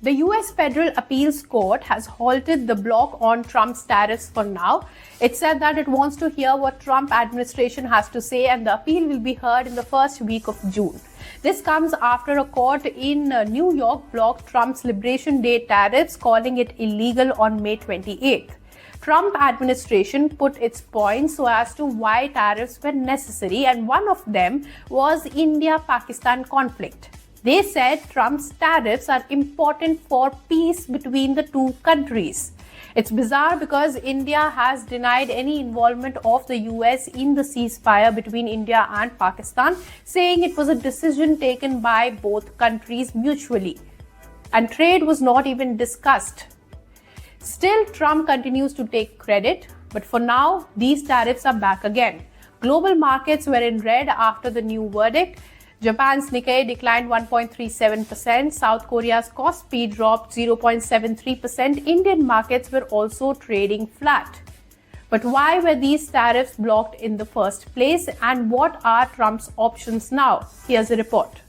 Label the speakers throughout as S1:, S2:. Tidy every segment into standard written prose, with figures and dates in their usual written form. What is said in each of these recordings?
S1: The US Federal Appeals Court has halted the block on Trump's tariffs for now. It said that it wants to hear what Trump administration has to say, and the appeal will be heard in the first week of June. This comes after a court in New York blocked Trump's Liberation Day tariffs, calling it illegal on May 28th. Trump administration put its points so as to why tariffs were necessary, and one of them was India-Pakistan conflict. They said Trump's tariffs are important for peace between the two countries. It's bizarre because India has denied any involvement of the US in the ceasefire between India and Pakistan, saying it was a decision taken by both countries mutually. And trade was not even discussed. Still, Trump continues to take credit, but for now, these tariffs are back again. Global markets were in red after the new verdict. Japan's Nikkei declined 1.37%, South Korea's Kospi dropped 0.73%, Indian markets were also trading flat. But why were these tariffs blocked in the first place, and what are Trump's options now? Here's a report.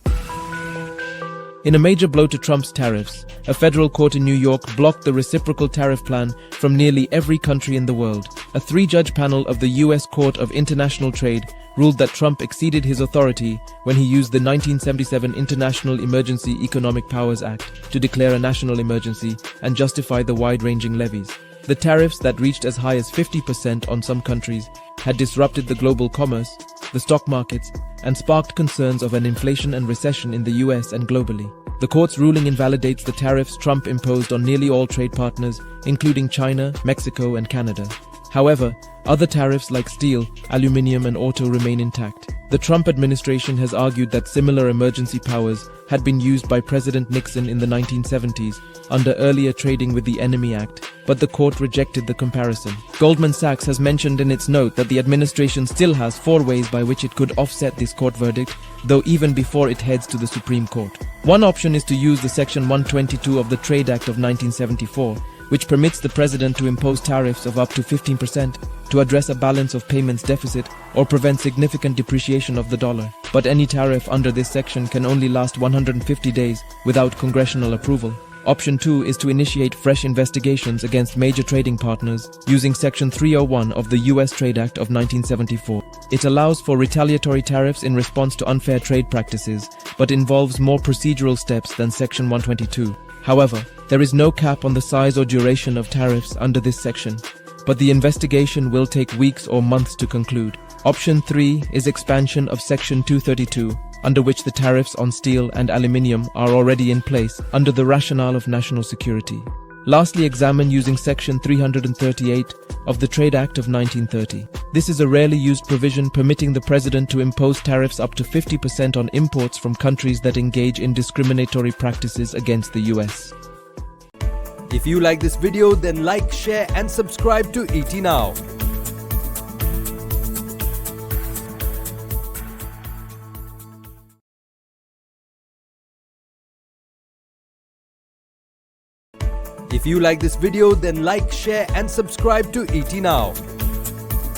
S2: In a major blow to Trump's tariffs, a federal court in New York blocked the Reciprocal Tariff plan from nearly every country in the world. A three-judge panel of the U.S. Court of International Trade ruled that Trump exceeded his authority when he used the 1977 International Emergency Economic Powers Act to declare a national emergency and justify the wide-ranging levies. The tariffs that reached as high as 50% on some countries had disrupted the global commerce, the stock markets, and sparked concerns of an inflation and recession in the US and globally. The court's ruling invalidates the tariffs Trump imposed on nearly all trade partners, including China, Mexico, and Canada. However, other tariffs like steel, aluminium, and auto remain intact. The Trump administration has argued that similar emergency powers had been used by President Nixon in the 1970s under earlier Trading with the Enemy Act, but the court rejected the comparison. Goldman Sachs has mentioned in its note that the administration still has 4 ways by which it could offset this court verdict, though even before it heads to the Supreme Court. One option is to use the Section 122 of the Trade Act of 1974, which permits the president to impose tariffs of up to 15% to address a balance of payments deficit or prevent significant depreciation of the dollar. But any tariff under this section can only last 150 days without congressional approval. Option 2 is to initiate fresh investigations against major trading partners using Section 301 of the U.S. Trade Act of 1974. It allows for retaliatory tariffs in response to unfair trade practices, but involves more procedural steps than Section 122. However, there is no cap on the size or duration of tariffs under this section, but the investigation will take weeks or months to conclude. Option 3 is expansion of Section 232, under which the tariffs on steel and aluminium are already in place under the rationale of national security. Lastly, examine using Section 338 of the Trade Act of 1930. This is a rarely used provision permitting the president to impose tariffs up to 50% on imports from countries that engage in discriminatory practices against the US.
S3: If you like this video, then like, share and subscribe to ET Now. If you like this video, then like, share and subscribe to ET Now.